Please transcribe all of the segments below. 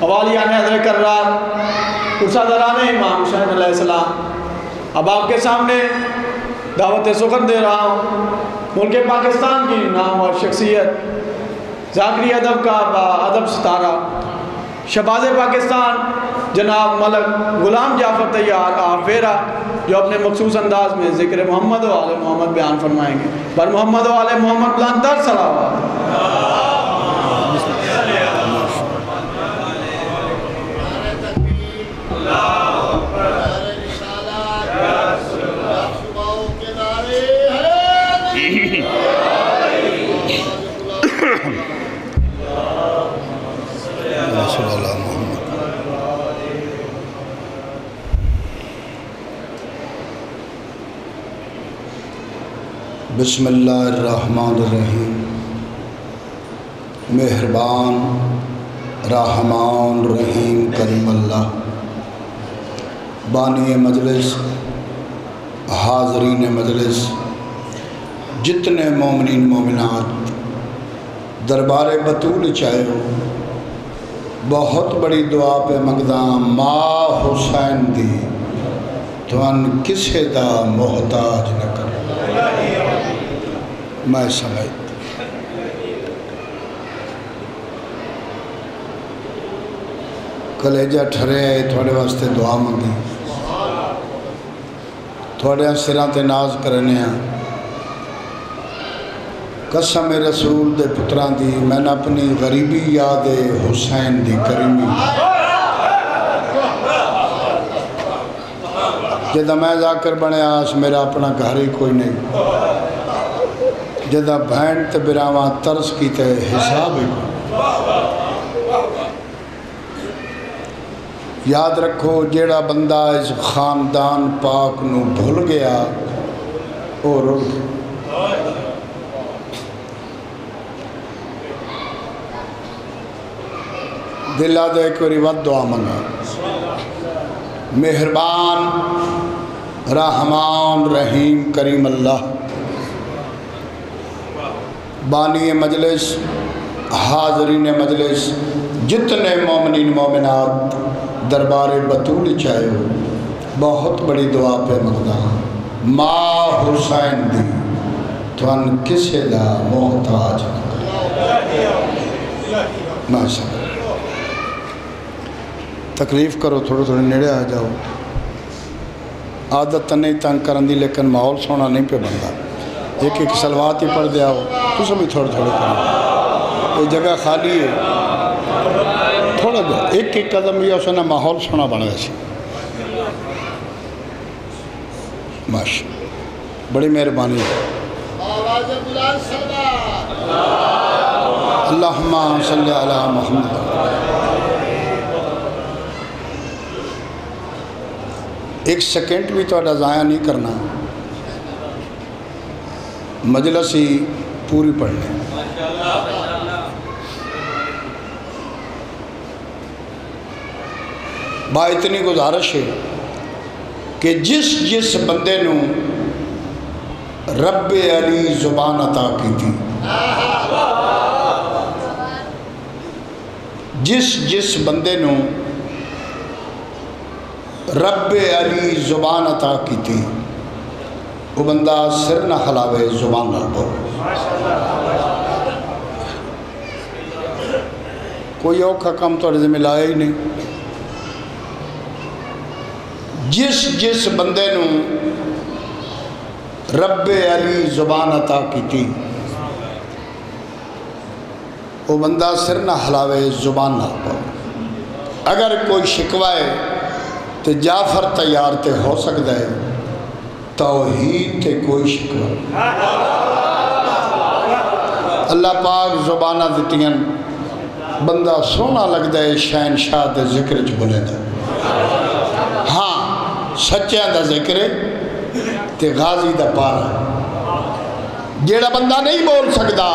حوالیان حضرت کرار اسادران امام حسین علیہ السلام، اب آپ کے سامنے دعوت سخن دے رہا ہوں ملک پاکستان کی نام اور شخصیت، ذاکری ادب کا ادب ستارہ، شہباز پاکستان جناب ملک غلام جعفر طیار آفیرہ، جو اپنے مخصوص انداز میں ذکر محمد و آل محمد بیان فرمائیں گے۔ بر محمد و آل محمد بلندر صلوات۔ بسم اللہ الرحمن الرحیم۔ مہربان رحمان رحیم کریم اللہ، بانی مجلس، حاضرین مجلس، جتنے مومنین مومنات دربار بطول چاہے ہو، بہت بڑی دعا پہ منگداں ماں حسین دی توان کسے دا محتاج نہ کر میں سمجھتا کلیجہ ٹھرے آئے تھوڑے واسطے دعا منگی، تھوڑے سران تے ناز کرنے ہیں، قسم رسول دے پتران دی میں نے اپنی غریبی یاد حسین دی کریمی، جدہ میں جا کر بنے آس میرا اپنا گھر ہی کوئی نہیں، جدہ بہن تے براواں ترس کی تے حساب ہی یاد رکھو جیڑا بندہ اس خاندان پاک نو بھول گیا اور دلہ دے کوئی وقت دعا منگا۔ مہربان رحمان رحیم کریم اللہ، بانی مجلس، حاضرین مجلس، جتنے مومنین مومنات دربار بطول چاہے ہو، بہت بڑی دعا پہ مقدہ ماں حسین دی توان کسے دا محتاج میں سمجھ تکلیف کرو، تھوڑے تھوڑے نیڑے آ جاؤ، عادت نہیں تنگ کرن دی لیکن ماحول سونا نہیں پہ بندہ، ایک ایک سلوات ہی پڑھ دیا ہو تو سب ہی تھوڑے تھوڑے کریں، یہ جگہ خالی ہے، تھوڑا دیا ایک ایک قدم یہ اسے نہ ماحول سونا بڑھ گیا سی۔ ماشاء بڑی مہربانی ہے۔ اللہم صلی علی محمد۔ ایک سیکنڈ بھی تو ضائع نہیں کرنا، مجلس ہی پوری پڑھ لیں۔ با اتنی گزارش ہے کہ جس بندے نو رب علی زبان عطا کی تھی، جس بندے نو رب علی زبان عطا کی تھی، وہ بندہ سر نہ ہلاوے زبان نہ بولے۔ کوئی اوکھا کم تو رضی ملائے ہی نہیں۔ جس بندے نو رب علی زبان عطا کی تھی، وہ بندہ سر نہ ہلاوے زبان نہ بولے۔ اگر کوئی شکوہ ہے تو جعفر طیار تے ہو سکتا ہے، توحید تے کوئی شکوہ۔ اللہ پاک زبانہ دیتیاں بندہ سونا لگتا ہے شہنشاہ دے ذکر چ بولے دا، ہاں سچیاں دا ذکر تے غازی دا پارا۔ جیڑا بندہ نہیں بول سکتا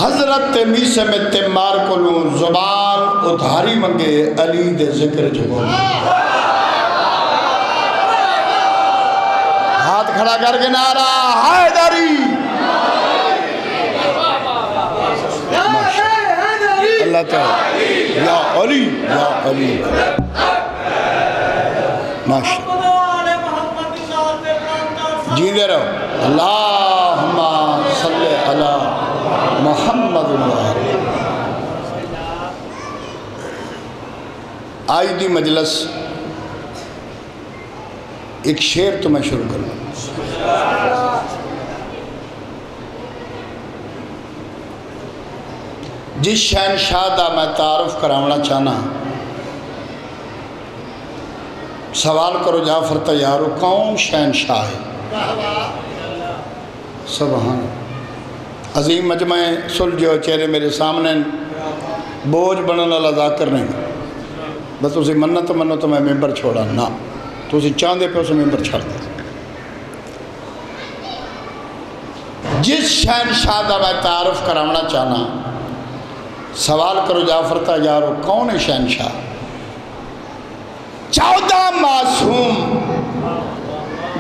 حضرت میسے میں تیمار کو لوں زبان ادھاری منگے علی دے ذکر چ بولے۔ ہاتھ کھڑا کر کے نعرہ حیدری، اللہ تعالی یا علی۔ یا علی ماشاء جیندے رہو اللہم صلی علی محمد آج دی مجلس ایک شعر تو میں شروع کروں جس شہنشاہ دا میں تعارف کراونا چاہنا سوال کرو جعفر تیارو کون شہنشاہ ہے سبحان عظیم مجمع سل جو چہرے میرے سامنے بوجھ بنن اللہ ذاکر نہیں بس اسی منت منو تو میں ممبر چھوڑا نا تو اسی چاندے پہ اسے ممبر چھڑ دے جس شہنشاہ دا میں تعارف کراونا چاہنا سوال کرو جعفر تیارو کون ہے شہنشاہ 14 معصوم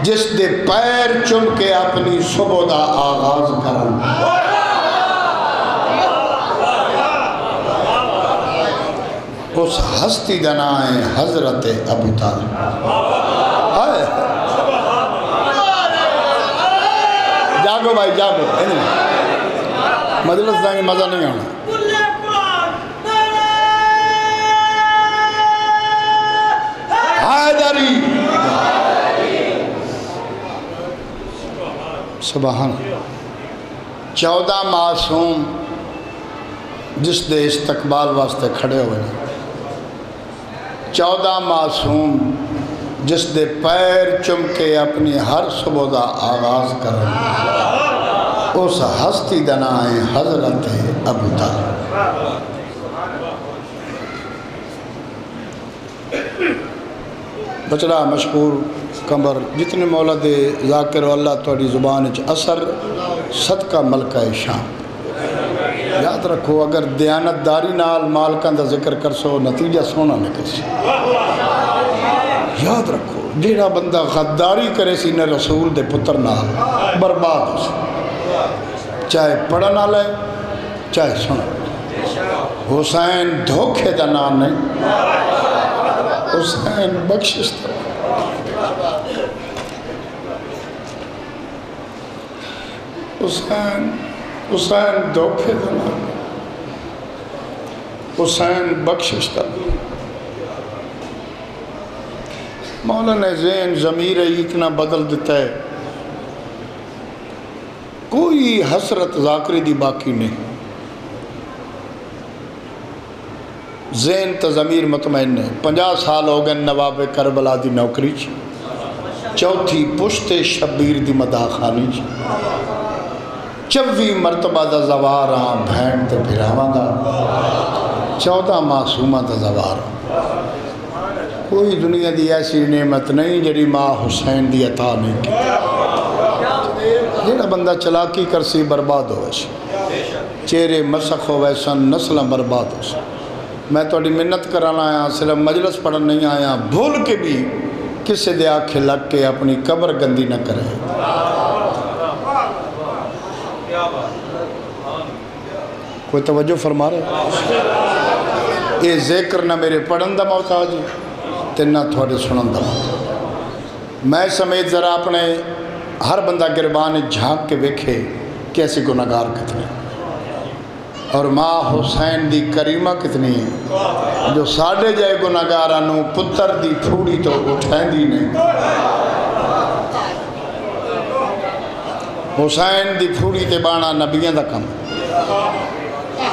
جس دے پیر چم کے اپنی صبح دا آغاز کرن اس ہستی دا نام ہے حضرت ابو طالب جاگو بھائی جاگو مجلس دائیں مزہ نہیں آنا حیدری سبحان 14 معصوم جس دے استقبال واسطے کھڑے ہوئے 14 معصوم جس دے پیر چم کے اپنی ہر صبح دا آغاز کریں اس ہستی دا نام ہے حضرت ابو طالب بچڑا مشکور کمبر جتنے مولا دے ذاکر و اللہ توڑی زبان اچھ اثر صدقہ ملکہ شام یاد رکھو اگر دیانت داری نال مالکان دا ذکر کر سو نتیجہ سونا نکل سی یاد رکھو جیڑا بندہ غداری کرے سی نے رسول دے پتر نال برباد ہو سی چاہے پڑھن نال ہے چاہے سنا حسین دھوکے دا نام نہیں حسین بخشش دا حسین دھوکے دا نام حسین بخشش دا مولا نے ذہن ضمیر اتنا بدل دیتا ہے کوئی حسرت ذاکری دی باقی نہیں ذہن تا ضمیر مطمئن ہے 50 سال ہو گئے نواب کربلا دی نوکری چوتھی پشت شبیر دی مداح خانی 24 مرتبہ دا زوار آن بھین تے پھراواں دا 14 معصومہ دا زوار کوئی دنیا دی ایسی نعمت نہیں جڑی ماں حسین دی عطا نہیں کی جڑا بندہ چلاکی کرسی برباد ہو ویسے چہرے مسخ ہو ویسن نسلہ برباد ہو ویسے میں توڑی منت کرانا آیا صرف مجلس پڑھن نہیں آیا بھول کے بھی کسے دے آنکھیں لگ کے اپنی قبر گندی نہ کرے کوئی توجہ فرما رہے یہ ذکر نہ میرے پڑھن دا محتاج ہے تے نہ تھوڑے سنن دا محتاج میں سمیت ذرا اپنے ہر بندہ گربان جھانک کے ویکھے کیسے گناہگار کتنے اور ماں حسین دی کریمہ کتنی ہے جو ساڑھے جائے گناہگارانوں پتر دی پھوڑی تو اٹھائیں دی نہیں حسین دی پھوڑی تے بانا نبیاں دا کم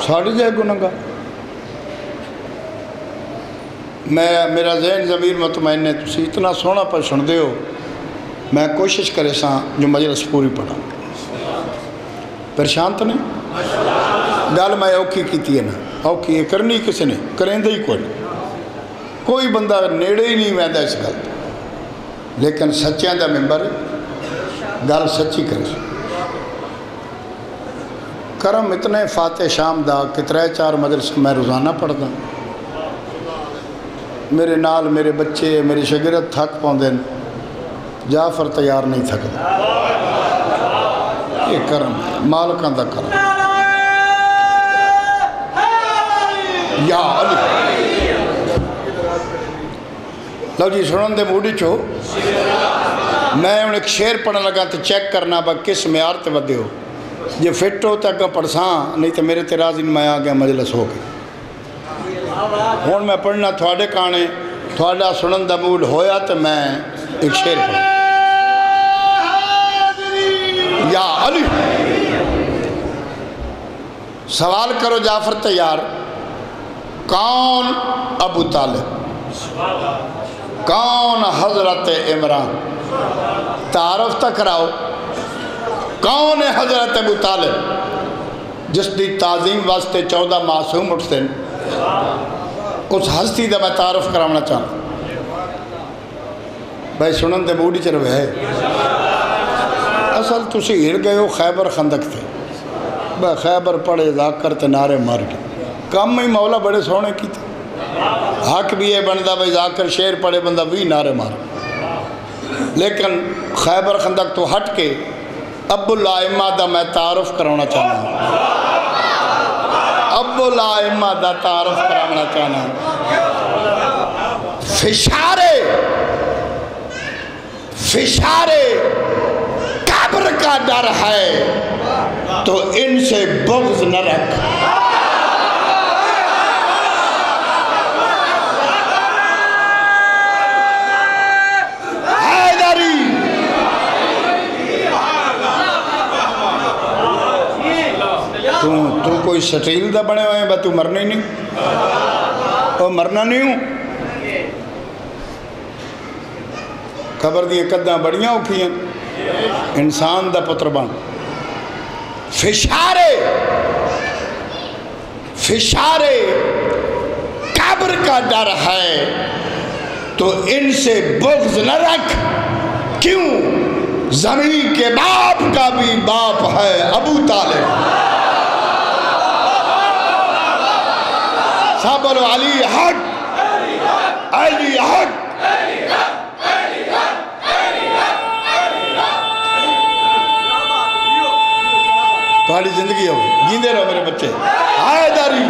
ساڑھے جائے گناہگار میرا ذہن ضمیر مطمئن ہے تسی اتنا سونا پر سن دے ہو میں کوشش کرے ساں جو مجلس پوری پڑھا پریشان تو نہیں گال میں اوکھی کیتی ہے نا اوکھی یہ کرنی کسی نے کریں دے ہی کوئی بندہ نیڑے ہی نہیں ویندہ اس گل لیکن سچیاں دا ممبر گال سچی کرے کرم اتنے فاتح شام دا کترے 4 مجلس میں روزانہ پڑھتا میرے نال میرے بچے میری شگرت تھک پاؤں دیں جعفر تیار نہیں تھکتا یہ کرم مالکان دا کرم یا علی لو جی سنن دے موڈی چو میں ان ایک شعر پڑھنے لگا تو چیک کرنا با کس معیار تے ودے ہو جے فٹ ہو تک پڑھساں نہیں تو میرے تیراز ان میں آ گیا مجلس ہو گئی ہون میں پڑھنا تھوڑے کانے تھوڑا سنن دا موڈ ہویا تو میں ایک شعر پڑھا یا علی سوال کرو جعفر تیار کون ابو طالب کون حضرت عمران تعارف تک کراؤ کون ہے حضرت ابو طالب جس دی تعظیم واسطے 14 معصوم اٹھتے ہیں اس ہستی دا میں تعارف کرانا چاہتا بھائی سنن دے موڈی چلو ہے اصل تسی ہر گئے ہو خیبر خندق تھے بھائی خیبر پڑے ذاکر تے نعرے مار گئے کم ہی مولا بڑے سونے کی تھے حق بھی ہے بندہ بھائی ذاکر شیر پڑے بندہ بھی نعرے مار لیکن خیبر خندق تو ہٹ کے ابو الائمہ دا میں تعارف کرانا چاہنا ہوں ابو الائمہ دا تعارف کرانا چاہنا ہوں فشارے قبر کا ڈر ہے تو ان سے بغض نہ رکھ تو کوئی سٹیل دا بنے ہوئے ہیں تو مرنا ہی نہیں اور مرنا نہیں ہوں قبر دیئے قداں بڑیاں اکھیں انسان دا پتر بان فشارے قبر کا ڈر ہے تو ان سے بغض نہ رکھ کیوں زمین کے باپ کا بھی باپ ہے ابو طالب صاحب بولو علی حق علی حق تمہاری زندگی ہو جیندے رہو میرے بچے حیدری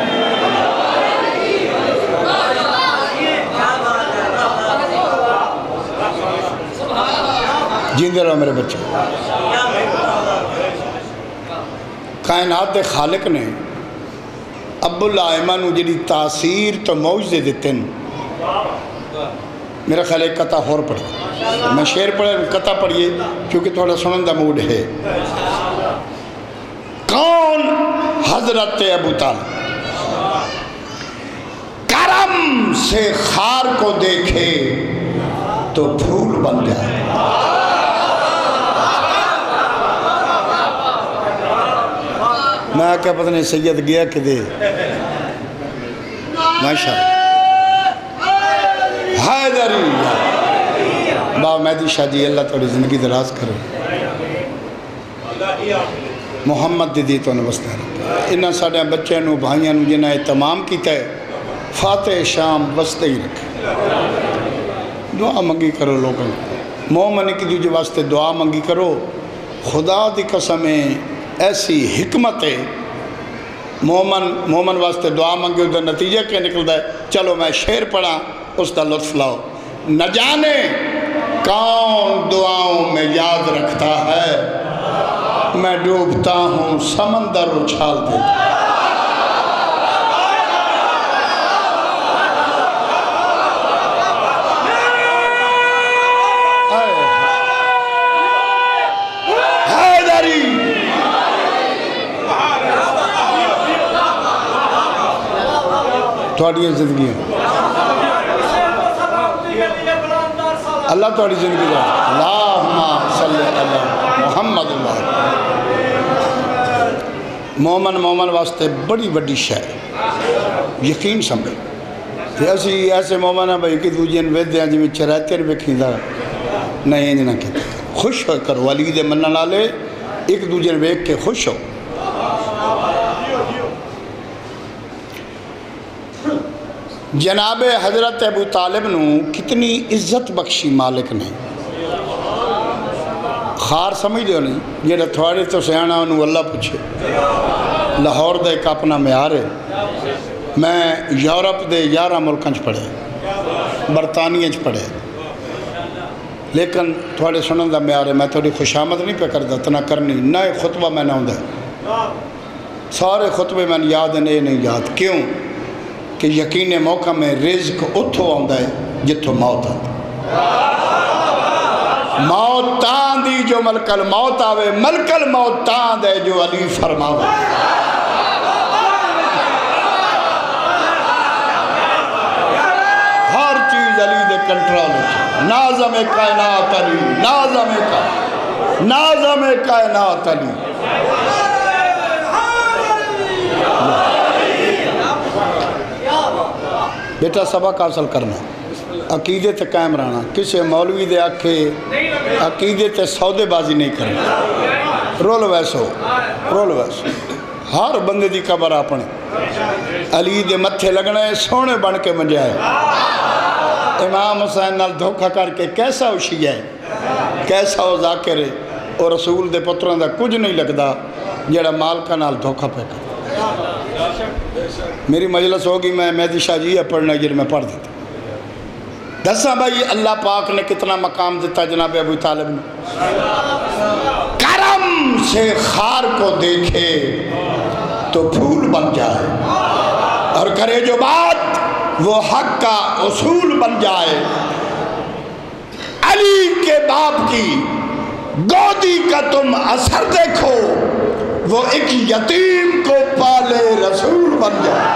جیندے رہو میرے بچے کائنات دے خالق نے ابو الائمہ نو جڑی تاثیر تو معجزے دیتے ہیں میرا خیال ایک قطع اور پڑھے میں شعر پڑھے قطع پڑھئے کیونکہ تھوڑا سنندہ موڈ ہے کون حضرت ابو طالب کرم سے خار کو دیکھے تو پھول بن جائے میں کیا پتہ نہیں سید گیا کہ دے ماشاءاللہ حیدری بابا مہدی شاہ جی اللہ توڑی زندگی دراز کرے محمد دی تو نوستا رکھتا انہاں ساڑھے بچے نو بھائیاں نو جنہیں اہتمام کیتا ہے فاتح شام وستے ہی رکھے دعا منگی کرو لوگوں مومن کی دوجہ واسطے دعا منگی کرو خدا دی قسمیں ایسی حکمت ہے مومن واسطے دعا منگی ادھر نتیجہ کیا نکلتا ہے چلو میں شعر پڑھا اس دا لطف لاؤ نہ جانے کون دعاؤں میں یاد رکھتا ہے میں ڈوبتا ہوں سمندر اچھال دیتا تھوڑی زندگی ہے اللہ تھوڑی زندگی ہے اللہم صلی اللہ محمد اللہ مومن واسطے بڑی بڑی شے یقین سمجھے کہ اسی ایسے مومن ہیں بھائی کہ دوجین ویدے ہیں جی میں چرائتے رہے کھیندہ نہیں انجنہ کہتے خوش ہو کر والید منہ نالے ایک دوجین ویک کے خوش ہو جناب حضرت ابو طالب نو کتنی عزت بخشی مالک نے خار سمجھ دے نہیں جیڑا تھوڑے تو سیانا انہوں اللہ پوچھے لاہور دے ایک اپنا معیار ہے میں یورپ دے 11 ملکانچ پڑھے برطانیہ پڑھے لیکن تھوڑے سنن دا معیار ہے، میں تھوڑی خوشامد نہیں پہ کرتا تنا کرنی نہ خطبہ میں نہ ہوں سارے خطبے میں یاد ہیں نہیں یاد کیوں کہ یقین موقع میں رزق اتھو آندا ہے جتھو موت آتا موت تان دی جو ملک الموت آوے ملک الموت تان دے جو علی فرماوے ہر چیز علی دے کنٹرول ہے ناظم کائنات علی ناظم کائنات علی بیٹا سبق حاصل کرنا عقیدے تے قائم رہنا کسے مولوی دے آکھے عقیدے تے سودے بازی نہیں کرنا رول ویسو ہر بندے دی قبر اپنے علی دے متھے لگنا ہے سونے بن کے منجائے امام حسین نال دھوکہ کر کے کیسا اوشی ہے کیسا ہو ذاکر ہے اور رسول دے پتروں دا کچھ نہیں لگدا جڑا مالکہ نال دھوکہ پہ کر میری مجلس ہوگی میں مہدی شاہ جی پڑھنا جن میں پڑھ دیتا دسا بھائی اللہ پاک نے کتنا مقام دیتا جناب ابو طالب نے کرم سے خار کو دیکھے تو پھول بن جائے اور کرے جو بات وہ حق کا اصول بن جائے علی کے باپ کی گودی کا تم اثر دیکھو وہ ایک یتیم کو پالے رسول بن جائے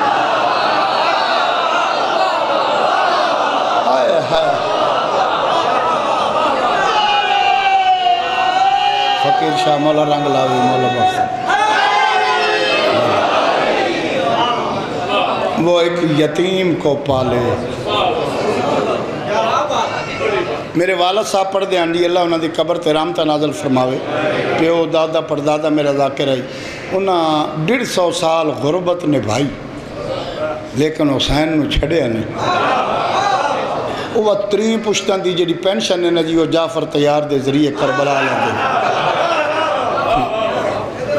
فقیر شاہ مولا رنگ لاوی مولا بخش وہ ایک یتیم کو پالے میرے والد صاحب پڑھ دے آنڈی اللہ انہوں نے قبر تے رحمتہ نازل فرماوے پیو دادا پردادا میرا ذاکر آئی انہاں 150 سال غربت نبھائی لیکن حسین نو چھڑے نہیں وہ 3 پشتان دی جڑی پینشن ہے نا جی وہ جعفر تیار دے ذریعے کربلا لیں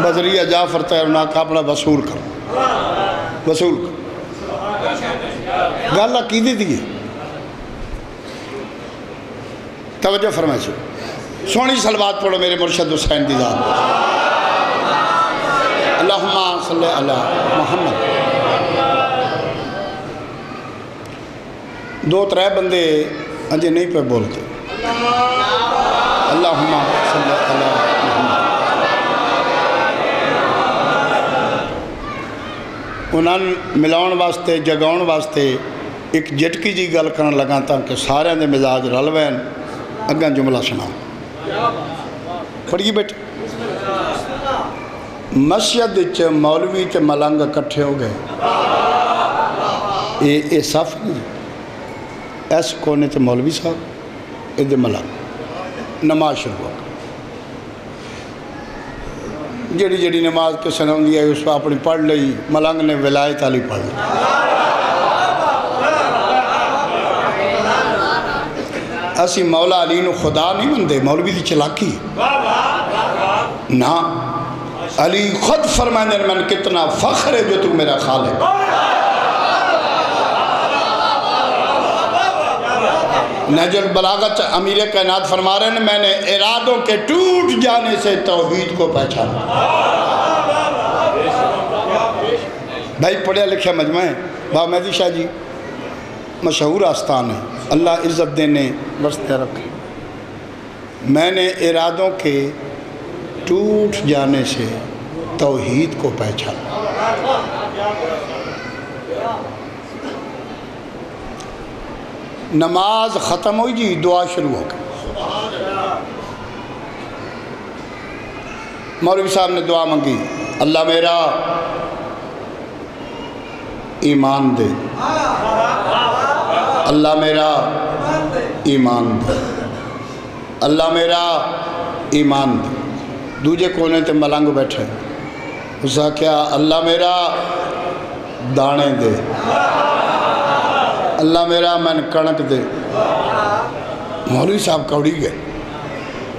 بذریعہ جعفر تیار انہاں کا اپنا وصول کر گاللہ کی دی دیئے توجہ فرمائے چھو سونی سلوات پڑھو میرے مرشد حسین دی ذات اللہم صلی اللہ محمد 2-3 بندے انجھے نہیں پہ بولتے اللہم صلی اللہ محمد انہاں ملاؤن واسطے جگاؤن واسطے ایک جٹکی جی گل کرن لگا تاکہ سارے دے مزاج رلوین اگاں جملہ سنا پڑھیے بیٹے مسجد چ مولوی تے ملنگ اکٹھے ہو گئے اے صف نہیں ایس کونے تے مولوی صاحب اے دے ملنگ نماز شروع ہو جڑی جڑی نماز کے سنم دیا ہے اس کو اپنی پڑھ لئی ملنگ نے ولایت علی پڑھ لی اسی مولا علی نو خدا نہیں مندے مولوی دی چلاکی نا علی خود فرمائنے من کتنا فخر ہے جو تو میرا خالق نہج البلاغت امیر کائنات فرما رہے ہیں میں نے ارادوں کے ٹوٹ جانے سے توحید کو پہچانا بھائی پڑھے لکھے مجمع ہے بابا مہدی شاہ جی مشہور آستان ہے اللہ عزت دینے بستے رکھے میں نے ارادوں کے ٹوٹ جانے سے توحید کو پہچانا نماز ختم ہوئی جی دعا شروع ہو گئی مولوی صاحب نے دعا مانگی اللہ میرا ایمان دے اللہ میرا ایمان دے اللہ میرا ایمان دے دوجے کونے تے ملنگ بیٹھے اسا کیا اللہ میرا دانے دے اللہ میرا من کنک دے مولوی صاحب کوڑی گئے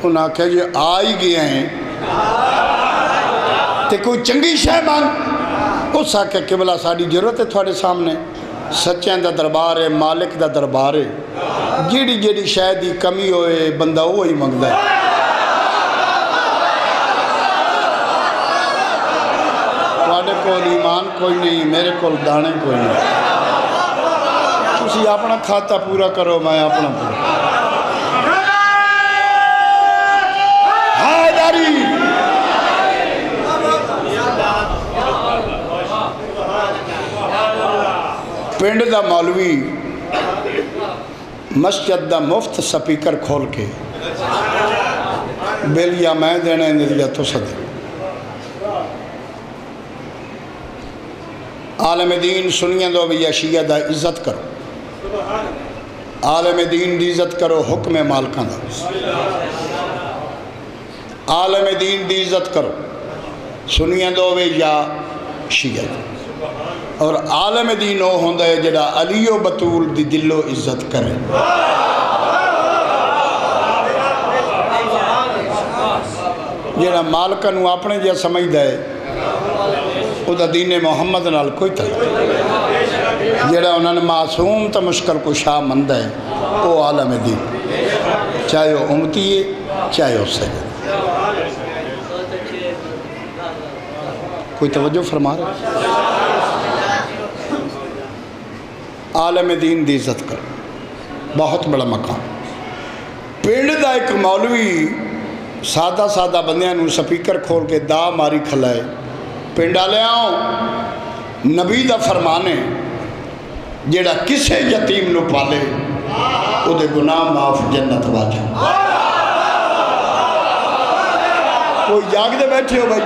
انہاں کہا جی آئی گئے ہیں تے کوئی چنگی شے مانگ اس آکے قبلہ ساڑی ضرورت ہے تھوڑے سامنے سچیاں دا دربار ہے، مالک دا دربار ہے، جیڑی جیڑی شاید دی کمی ہوئے بندہ وہی منگدا ہے۔ تواڈے کول ایمان کوئی نہیں، میرے کول دانے کوئی نہیں، تسی اپنا کھاتا پورا کرو، میں اپنا پورا۔ حیدری پنڈ دا مولوی مسجد دا مفت سپیکر کھول کے بل یا میں دینا ہے یا تو صدر۔ عالم دین سنیاں دو بھی یا شیعہ دا عزت کرو، عالم دین دی عزت کرو، حکم مالکان دا، عالم دین دی عزت کرو، سنیاں دو بھی یا شیعہ دا، اور عالم دین وہ ہوندہ ہے جڑا علی و بطول دی دل و عزت کرے۔ جڑا مالکانو اپنے جا سمجھ دے او دا دین محمد نال کوئی تعلق، جڑا انہوں نے معصوم تا مشکل کو شاہ مند ہے او عالم دین، چاہے وہ امتی ہے چاہے وہ سجد۔ کوئی توجہ فرما رہا ہے؟ عالم دین دی عزت کر، بہت بڑا مقام۔ پنڈ دا ایک مولوی سادہ سادہ بندیاں نو سپیکر کھول کے دا ماری کھلائے، پنڈ آلے آؤں نبی دا فرمانے جیڑا کسے یتیم نو پالے او دے گناہ معاف جنت واجہ۔ کوئی جاگ دے بیٹھے ہو بھائی؟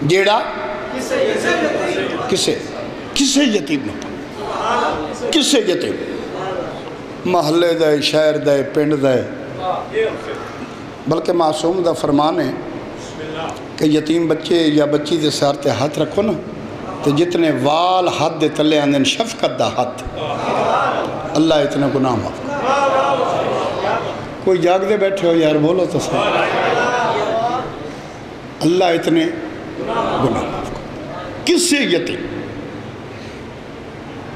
جیڑا کسے یتیم نو پالے، کسے یتیم، محلے دے، شہر دے، پنڈ دے، بلکہ معصوم دا فرمان ہے کہ یتیم بچے یا بچی دے سار تے ہاتھ رکھو نا تو جتنے وال ہاتھ دے تلے آندن شفقت دا ہاتھ، اللہ اتنے گناہ معاف۔ کوئی جاگ دے بیٹھے ہو یار بولو تو صحیح، اللہ اتنے گناہ معاف۔ کس سے یتیم؟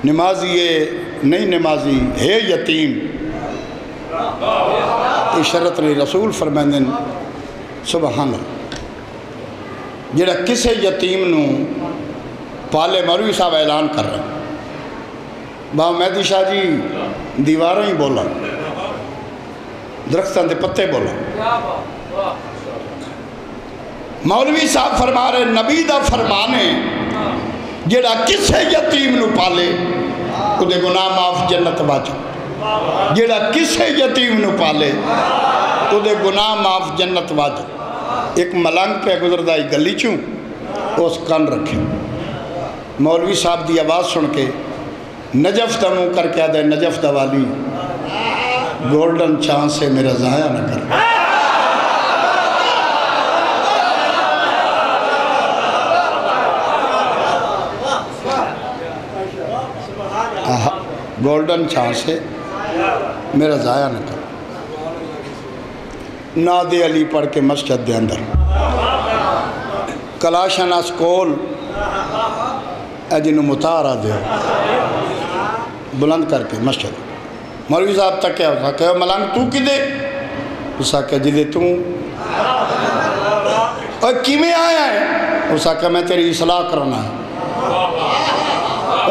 نمازی ہے نہیں نمازی ہے یتیم، اشارت نے رسول فرمائندن سبحان اللہ، جڑا کسے یتیم نو پالے، مولوی صاحب اعلان کر رہے ہیں، با مہدی شاہ جی دیواراں ہی بولا، درختان دے پتے بولا، مولوی صاحب فرما رہے نبی دا فرمانے جڑا کسے یتیم نو پالے او دے گناہ معاف جنت واجہ، جڑا کسے یتیم نو پالے او دے گناہ معاف جنت واجہ۔ ایک ملنگ پہ گزردائی گلی چوں اس کان رکھے، مولوی صاحب دی آواز سن کے نجف دا منہ کر کے آدھے نجف دا والی گولڈن چاند سے میرا ضائع نہ کر۔ گولڈن چاند سے میرا ضائع نہ کر۔ ناد علی پڑھ کے مسجد دے اندر کلاشنا سکول جنہوں متارا دے بلند کر کے مسجد، مولوی صاحب تک کیا ہوتا کہ ملنگ تو کی دے، اسا کہ جی دے تو اور کی میں آیا ہے، اسا کہ میں تیری اصلاح کرنا ہے،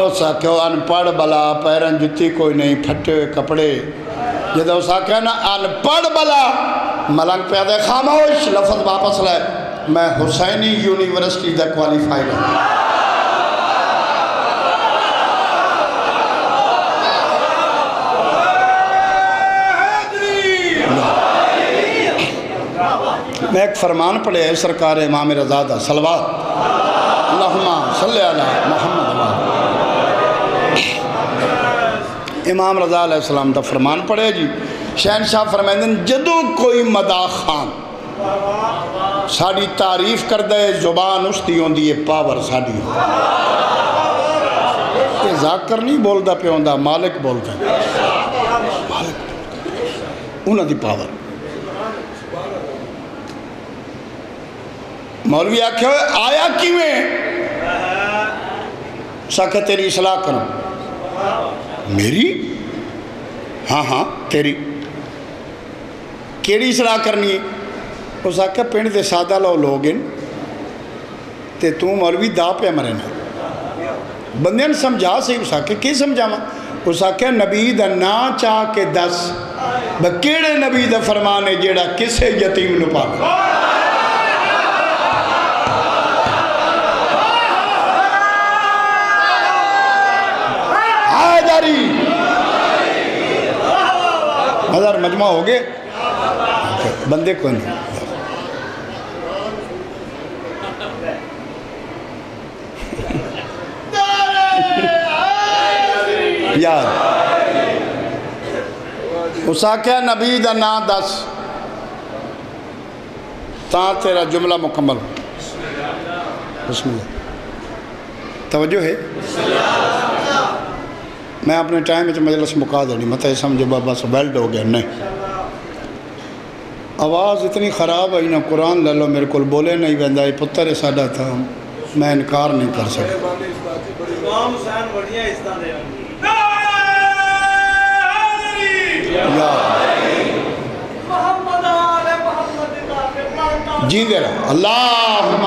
اسا کہ وہ ان پڑھ بلا پیرن جتی کوئی نہیں پھٹے ہوئے کپڑے، جدہ اسا کہ نا ان پڑھ بلا ملنگ پہ آدھے خاموش لفظ واپس لائے، میں حسینی یونیورسٹی دا کوالیفائیڈ ہوں۔ میں ایک فرمان پڑھے ہے سرکار امام رضا دا صلوات اللہم صلی علی محمد۔ امام رضا علیہ السلام دا فرمان پڑھے جی، شہنشاہ فرمائندن جدو کوئی مدا خان ساڑی تعریف کر دے زبان اس دی ہوندی ہے پاور ساڑی، یہ ذاکر نہیں بول دا پہ ہوندہ مالک بول دا، انہاں دی پاور مولوی آکھے ہوئے آیا کیویں؟ ساکھے تیری اصلاح کروں۔ میری؟ ہاں ہاں تیری۔ کیڑی اصلاح کرنی ہے؟ اس آکھے پنڈ دے سادہ لوگ ہیں تے تو مولوی دا پہ مرے نا۔ بندے نے سمجھا سے اس آکھے کی سمجھا ماں؟ اس آکھے نبی دا نا چاہ کے دس بکیڑے نبی دا فرمانے جیڑا کسے یتیم نو پاک حیدری ہزار مجمع ہو گئے بندے کو نہیں یاد اس آکھیا نبی دا نا دس تاں تیرا جملہ مکمل بسم اللہ توجہ ہے میں اپنے ٹائم میں مجلس مکا دینی مطلب سمجھو بابا سو بیلڈ ہو گیا نہیں آواز اتنی خراب ہے نا قرآن لے لو میرے کو بولے نہیں بندہ یہ پتر ساڈا تھا میں انکار نہیں کر سکتا جی دے رہا اللہم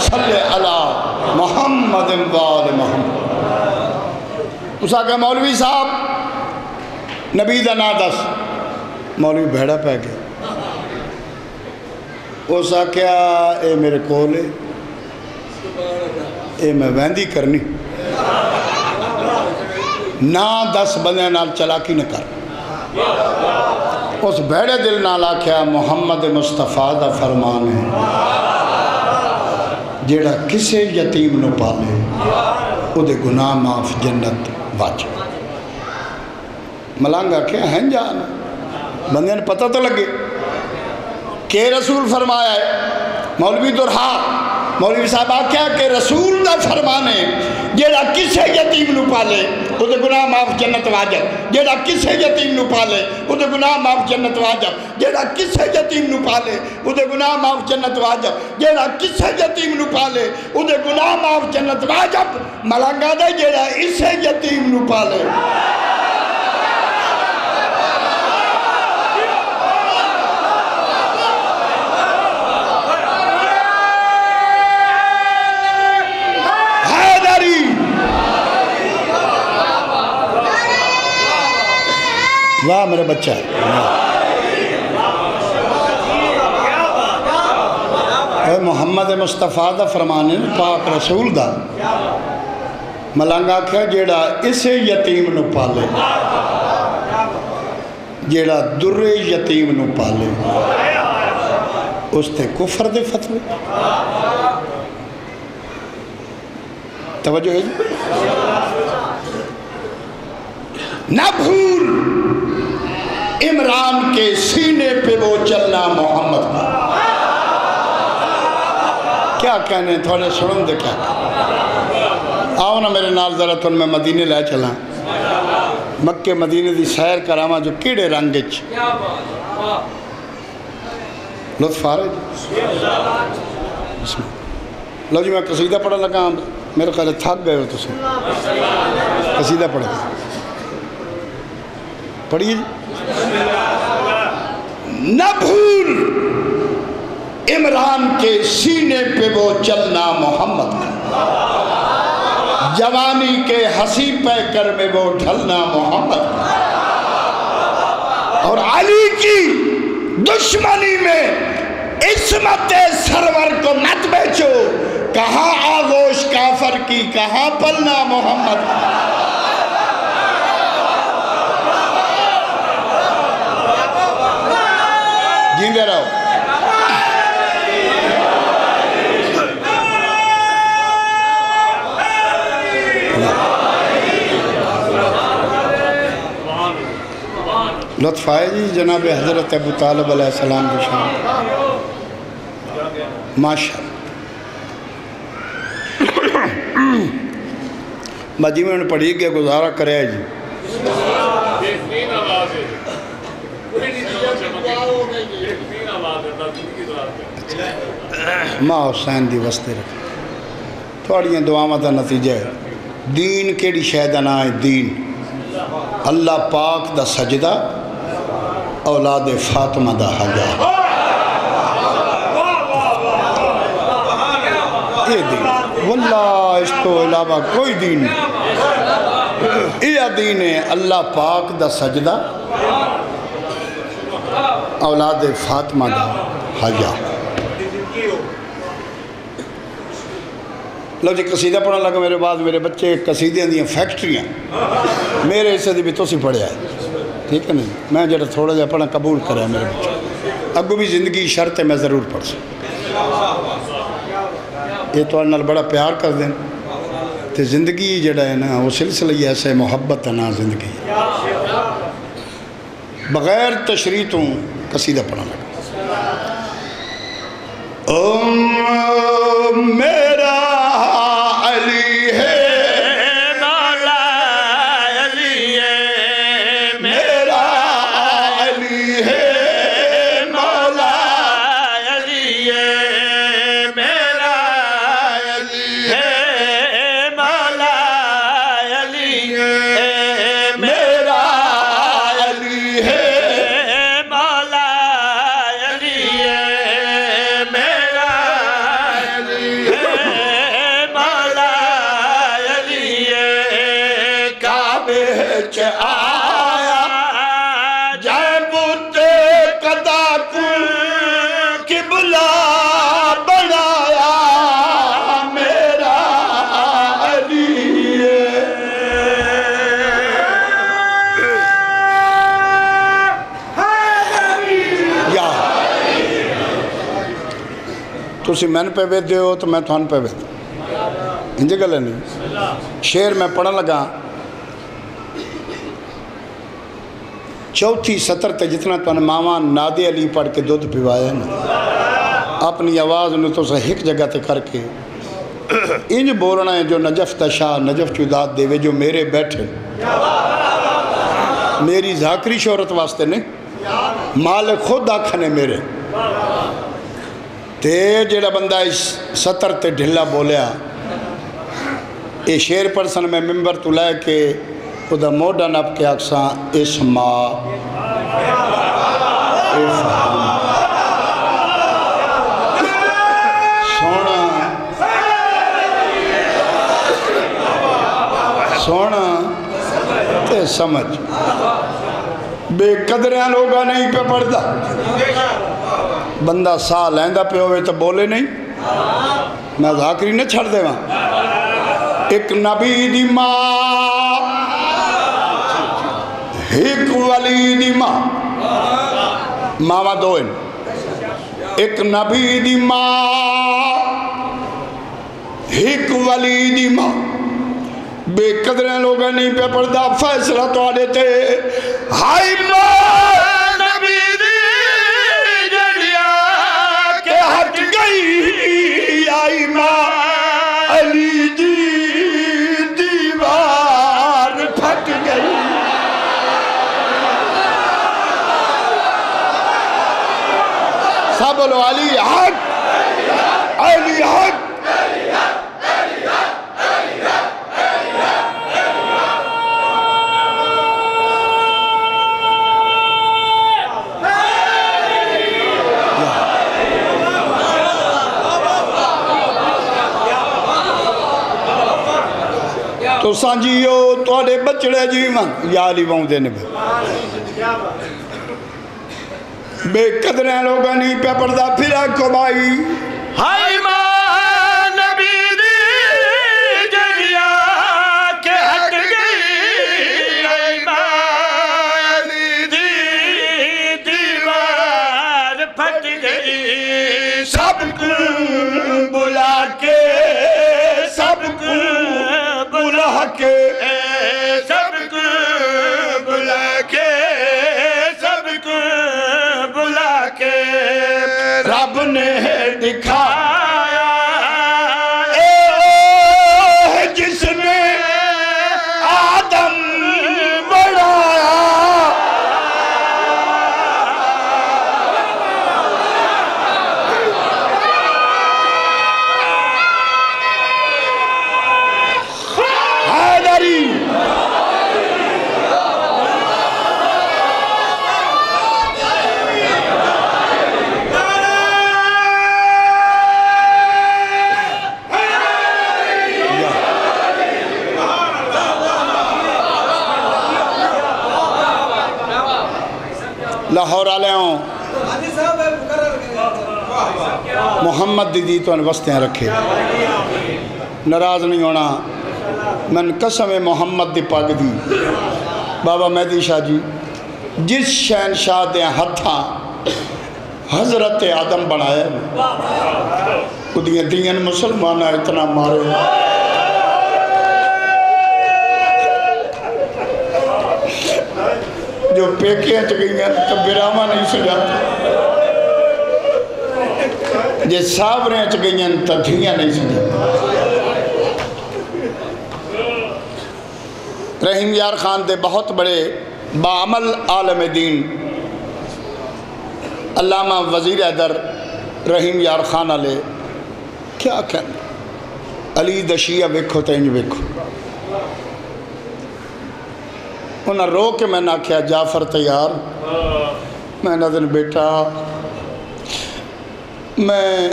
صلی علی محمد وآل محمد اس آگے مولوی صاحب نبی دا نا دس مولوی بھیڑا پہ گئے اس آگے اے میرے کولے اے میں ویندی کرنی نا دس بندے نال چلاکی نہ کر اس بھیڑے دل نال آکھیا محمد مصطفیٰ دا فرمان ہے جیڑا کسے یتیم نو پالے او دے گناہ معاف جنت واجب ملانگا کیا ہیں جانا بندے نے پتہ تو لگے کہ رسول فرمایا ہے مولوی درہا مولوی صاحب آکھیا کہ رسول دا فرمانے جیڑا کسے یتیم نو پالے او دے گناہ معاف جنت واجب جیڑا کسے یتیم نو پالے او دے گناہ معاف جنت واجب جیڑا کسے یتیم نو پالے او دے گناہ معاف جنت واجب جیڑا کسے یتیم نو پالے او دے گناہ معاف جنت واجب ملنگا دے جیڑا اسے یتیم نو پالے واہ میرے بچہ اے محمد مصطفیٰ دا فرمانے پاک رسول دا ملانگا کیا جیڑا اسے یتیم نو پالے جیڑا در یتیم نو پالے اس تے کفر دے فتوے توجہ ہے جی نہ بھول عمران کے سینے پہ وہ چلنا محمد کا کیا کہنے تھوڑے سنن دے کیا آؤ نا میرے نال ذرا تن میں مدینے لے چلا مکہ مدینے دی سیر کراما جو کیڑے رنگچ لطف آ رہے جی لو جی میں قصیدہ پڑھا لگا میرے خیال تھک گئے ہو تو سے قصیدہ پڑھا پڑھیے جی نہ بھول عمران کے سینے پہ وہ چلنا محمد کا جوانی کے ہنسی پہ کر میں وہ ڈھلنا محمد کا اور علی کی دشمنی میں عصمت سرور کو مت بیچو کہاں آغوش کافر کی کہاں پلنا محمد کا جیندے رہو لطف آئے جی جناب حضرت ابو طالب علیہ السلام کی شان ماشاءاللہ مجھے میں نے پڑھی کہ گزارہ کرے جی ماں حسین دی واسطے رکھ تھوڑیاں دعاواں دا نتیجہ ہے دین کیڑی شے دا نام ہے دین اللہ پاک دا سجدہ اولاد فاطمہ دا حجا یہ دین واللہ اس کو علاوہ کوئی دین نہیں یہ دین ہے اللہ پاک دا سجدہ اولاد فاطمہ دا حجا لو جی قصیدہ پڑھنا لگا میرے بعد میرے بچے قصیدے دیاں فیکٹریاں میرے حصے دی بھی تو سی پڑھیا ہے ٹھیک ہے نہیں میں جڑا تھوڑا جا پڑھنا قبول کرا میرے بچے اگو بھی زندگی شرط ہے میں ضرور پڑھ سکتا یہ تو انال بڑا پیار کر دیں تو زندگی جڑا ہے نا وہ سلسلہ ہی ایسے محبت ہے نا زندگی بغیر تشریح تو قصیدہ پڑھنا لگا میرا علی ہے مولا علی ہے میرا علی ہے مولا علی ہے میرا علی ہے مولا علی ہے میرا علی ہے مولا علی ہے میرا علی ہے مولا علی ہے کعبے چ آیا جائے بوتے قدا کو قبلہ بنایا میرا علی ہے یا تسی میں پہ ویدے ہو تو میں تھان پہ ویدے انجھے گلے نہیں شعر میں پڑھن لگا چوتھی سطر تے جتنا تو ماما نادے علی پڑھ کے دودھ پیوایا نا اپنی آواز نے تو ایک جگہ تے کر کے انج بولنا ہے جو نجف تشاہ نجف چوداد دے وے جو میرے بیٹھے میری ذاکری شہرت واسطے نہیں مالک خود آکھنے میرے تے جڑا بندہ اس سطر تے ڈھلا بولیا اے شیر پرسن میں ممبر تو لائے کہ خدا موڈا نب کے اکساں اسما سونا سونا تے سمجھ بے قدریاں لوگا نہیں پہ پڑھتا بندہ ساہ لیندہ پہ ہوئے تو بولے نہیں میں ذاکری نہ چھڑ دے وہاں ایک نبی دی ماں ایک ولی دی ماں ماما دوئن ایک نبی دی ماں ایک ولی دی ماں بے قدریں لوگا نہیں پہ پڑھدا فیصلہ تو آڑے تے ہائی ماں نبی دی جڑیا کہ ہٹ گئی آئی ماں علی جی دیوار پھٹ گئی سب بولو علی حق علی حق تو سانجیو توڑے بچڑے جیون یا علی باؤں دینے بے قدریں لوگا نہیں پہ پردہ پھرا کو بائی ہائی ماں نبی دی جڑیا کہ ہٹ گئی ہائی ماں علی دی دیوار پھٹ گئی سب کو بلا کے سب کو بلا کے سب کو بلا کے سب کو بلا کے رب نے دکھایا جس نے آدم بڑھایا لاہور والے ہوں محمد دی تو وسطیں رکھے ناراض نہیں ہونا من قسم محمد دی پاک دی بابا مہدی شاہ جی جس شہنشاہ دے ہتھاں حضرت آدم بنایا دیاں مسلمانہ اتنا مارے جو پیکیاں چگئیاں تو براما نہیں سجاتا جو سابریں چگئیاں تو دھیاں نہیں سجاتا رحیم یار خان دے بہت بڑے بعمل عالم دین علامہ وزیر حیدر رحیم یار خان علیہ کیا کہنا علی دشیہ ویکھو تینج ویکھو انہاں رو کے میں نہ کیا جعفر تیار میں نہ دن بیٹا میں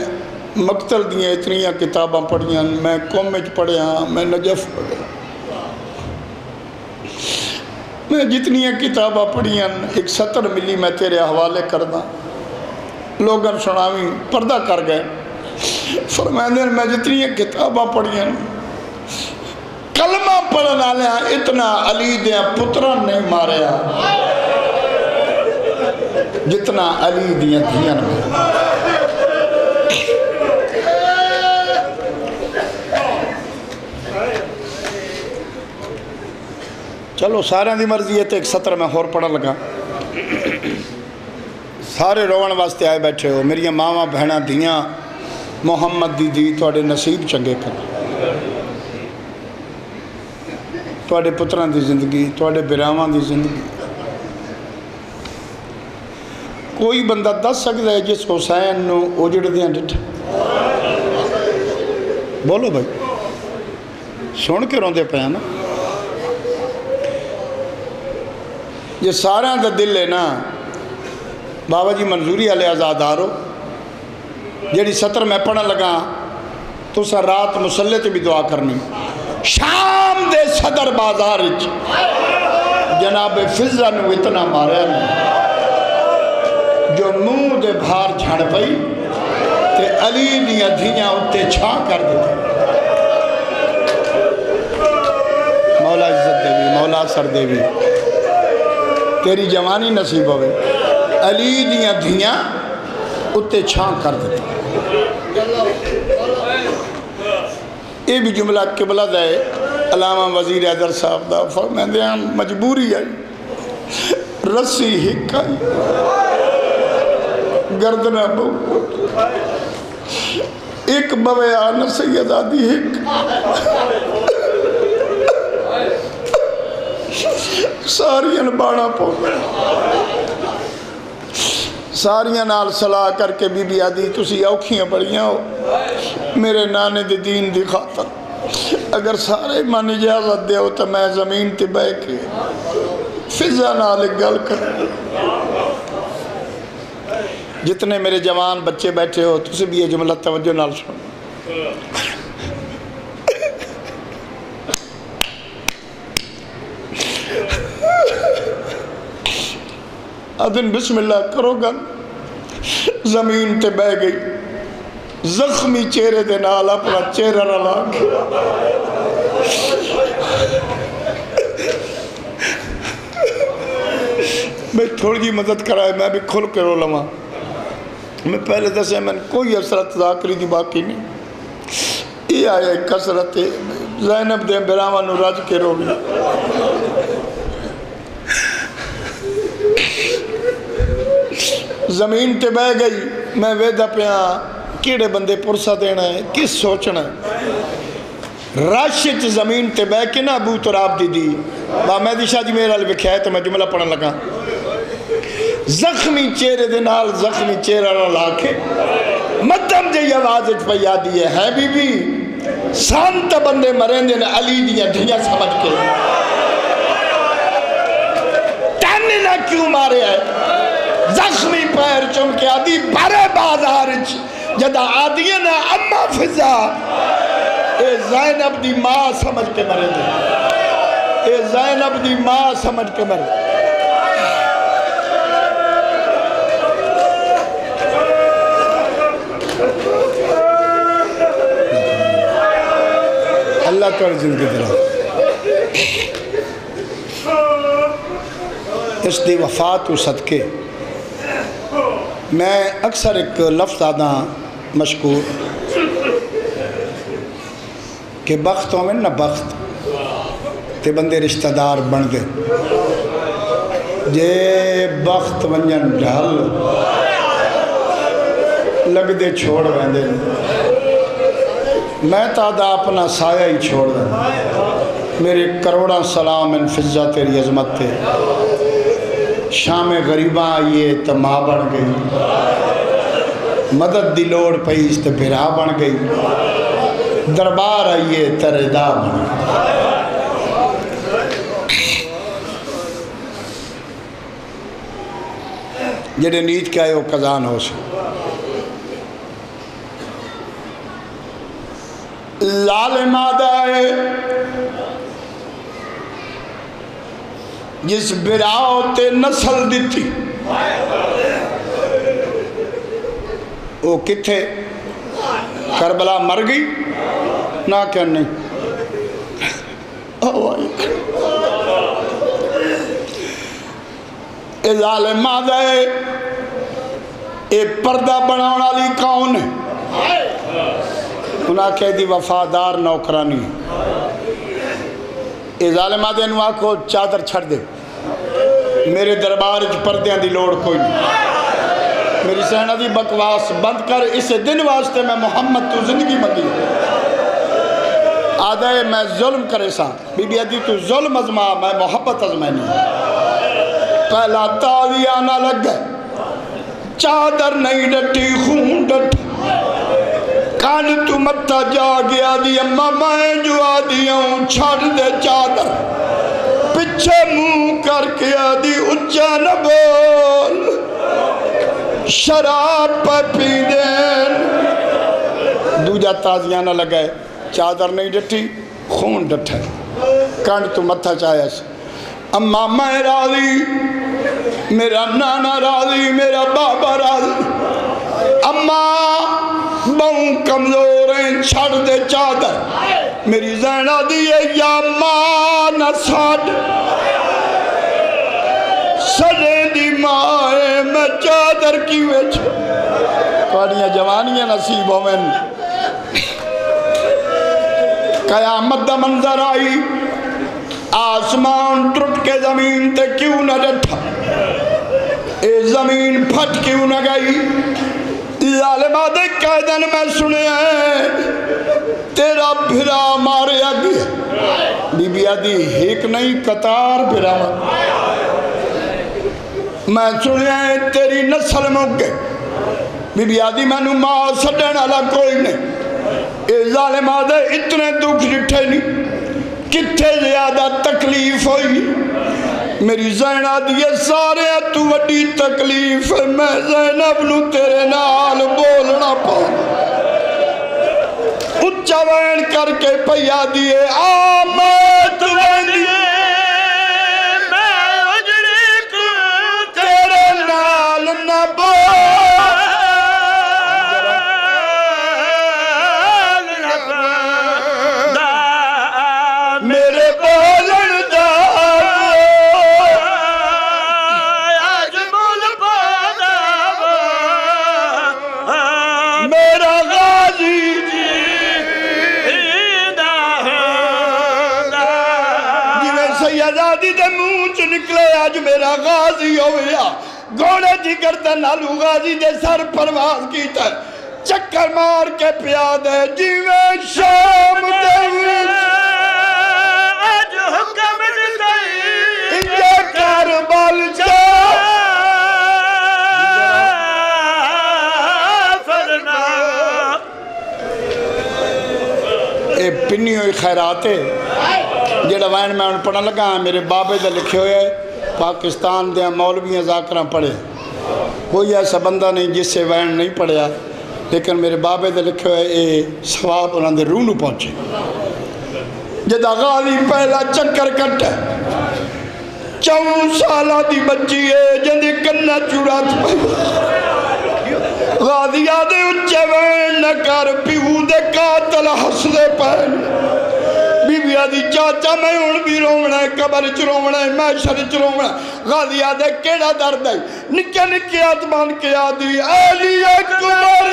مقتل دیاں اتنیاں کتاباں پڑھیاں میں کومج پڑھیاں میں نجف پڑھیاں میں جتنیاں کتاباں پڑھیاں ایک 70 ملی میں تیرے حوالے کردہ لوگاں سناویں پردہ کر گئے فرمائے میں جتنیاں کتاباں پڑھیاں کلمہ پڑھنا لیا اتنا علی دیاں پتران نہیں ماریا جتنا علی دیاں دھیاں چلو سارے دی مرضی ہے تو ایک 17 میں اور پڑھا لگا سارے روان واسطے آئے بیٹھے ہو میری ماما بہنہ دیاں محمد دی توڑے نصیب چنگے کر توڑے پتران دی زندگی توڑے برامان دی زندگی کوئی بندہ 10 سکتا ہے جس حسین نو اوجڑ دیاں ڈٹھا بولو بھائی سن کے روندے پہ نا یہ سارا دا دل ہے نا بابا جی منظوری علیہ آزادارو جیڑی 17 میں پڑھا لگا تو سا رات مسلح تے بھی دعا کرنی شام دے صدر بازار جناب فضہ نو اتنا ماریا نہیں جو منہ دے بھار جھڑ پئی تے علی دیاں دھیاں اتے چھا کر دیتے مولا عزت دیوی مولا سر دیوی تیری جوانی نصیب ہوئے علی دیاں دھیاں اتے چھان کر دیتے یہ بھی جملہ قبلہ دے علامہ وزیر حیدر صاحب دا فرمائے دیاں مجبوری ہے رسی ہکائی گردنہ بہو ایک بوے آنا سیدہ دی ہک ساریاں بانا پوکا ساریاں نال صلاح کر کے بی بی آدھی تسی اوکھیاں پڑیاں ہو میرے نانے دے دین دی خاطر اگر سارے من اجازت دے ہو تو میں زمین تے بے کے فضا نال گل کر جتنے میرے جوان بچے بیٹھے ہو تسی بھی یہ جملہ توجہ نال سن آدھن بسم اللہ کرو گا زمین تے بہ گئی زخمی چہرے دے نال اپنا چہرہ رلا کے میں تھوڑی جی مدد کرائے میں بھی کھل کے رو لما میں پہلے دسے میں کوئی اثرت ذاکری دی باقی نہیں یہ آیا کسرت زینب دے براما نو راج کے رو گیا زمین تے بہ گئی میں ویدہ پیاں کیڑے بندے پرسہ دینا ہے کس سوچنا ہے راشت زمین تے بہ کے نا ابو تراب دی با مہدی شاہ جی میرا لکھا ہے تو میں جملہ پڑھنے لگا زخمی چہرے دے نال زخمی چہرہ رلا کے مدم جے آواز پہ یادی ہے بی بی سانت بندے مرین دے علی دیا دھیاں سمجھ کے تینے نہ کیوں مارے ہے زخمی پیر چم کے آدھی بارے بازار جدہ آدھی نا اما فضا اے زینب دی ماں سمجھ کے مرے دے اے زینب دی ماں سمجھ کے مرے اللہ تعالی زندگی دراز اس دی وفات و صدقے میں اکثر ایک لفظ آدھا مشکور کہ بخت ہوئے نا بخت تے بندے رشتہ دار بن دے جے بخت ونجن ڈھل لگ دے چھوڑ ویندے میں تادہ اپنا سایہ ہی چھوڑ دیں میرے کروڑاں سلام ان فضہ تیری عظمت تے شام غریباں آئیے تو ماں بن گئی مدد دی لوڑ پیس تو بھرا بن گئی دربار آئیے تو ردا بن گئی جڑے نیت کیا ہے وہ قضان ہو سکے لال مادہ ہے جس براؤ تے نسل دیتی وہ کتھے کربلا مر گئی نہ کیا نہیں اے ظالم مادہ ہے اے پردہ بناونا لی کون ہے انہاں کہہ دی وفادار نوکرانی اے ظالم مادہ انہوں آکھو چادر چھڑ دے میرے دربار اچھ پردیاں دی لوڑ کوئی نہیں میری سینہ دی بکواس بند کر اسے دن واسطے میں محمد تو زندگی مگی آدھے میں ظلم کرے سا بی بی ادھی تو ظلم ازما میں محبت ازمینی پہلا تاوی آنا لگ گئے چادر نہیں ڈٹی خون ڈٹ کان تو متا جا گیا دی اممہ میں جو آدھی ہوں چھڑ دے چادر پچھے منہ کر کے آدھی اچھا نہ بول شراب پر پی دین دوجہ تازیانہ لگائے چادر نہیں ڈٹی خون ڈٹھا کان تو متا چاہیا سے اممہ میں راضی میرا نانا راضی میرا بابا راضی اممہ بہوں کمزور ہیں چھڑ دے چادر میری زینہ دیئے یا ماں نہ ساڑ سڑے دی مائے میں چادر کی ویچ کوڑیاں جوانیاں نصیب ہوئن قیامت دا منظر آئی آسمان ٹرٹ کے زمین تے کیوں نہ ڈٹھا اے زمین پھٹ کیوں نہ گئی ظالمہ دے قیدن میں سنے ہیں تیرا بھرا مارے آگی بی بی آدھی ایک نہیں قطار بھرا میں سنے ہیں تیری نسل مک گئے بی بی آدھی میں نو ماں سڑن والا کوئی نہیں اے ظالمہ دے اتنے دکھ جٹھے نہیں کتھے زیادہ تکلیف ہوئی میری زینہ دیئے سارے تو وڈی تکلیف میں زینب نو تیرے نال بولنا پاؤں اچھا وین کر کے پیا دیئے آمد وین دیئے میں اجڑی کو تیرے نال نہ میرے بولن دا میرا غازی سیدادی دے منہ چ نکلے آج میرا غازی ہویا گھوڑے جی گردن نالو غازی دے سر پرواز کیتا ہے چکر مار کے پیاد ہے جیوے شام دے آج حکم نکائی انجا کاربال جا فرنا اے پنی ہوئی خیراتے جیڑا وین میں انہوں پڑھا لگا ہے میرے بابے دے لکھے ہوئے پاکستان دے مولویاں ذاکرہ پڑھے کوئی ایسا بندہ نہیں جس سے وین نہیں پڑھیا لیکن میرے بابے دے لکھے ہوئے اے ثواب انہوں دے روح نو پہنچے جدا غازی پہلا چکر کٹ ہے 4 سالہ دی بچی ہے جندے کنہ چورات پہ غازی آدھے اچھے وین نہ کر پیو دے قاتل حس دے پہن بی بی آدھی چاچا میں ہون بھی رونا ہے قبر چ رونا ہے محشر چ رونا ہے غازی آدھے کیڑا درد ہے نکے نکے ہاتھ بان کے آدھی علی اکبر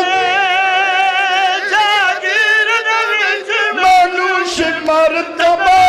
جاگیر مانوش مرتبہ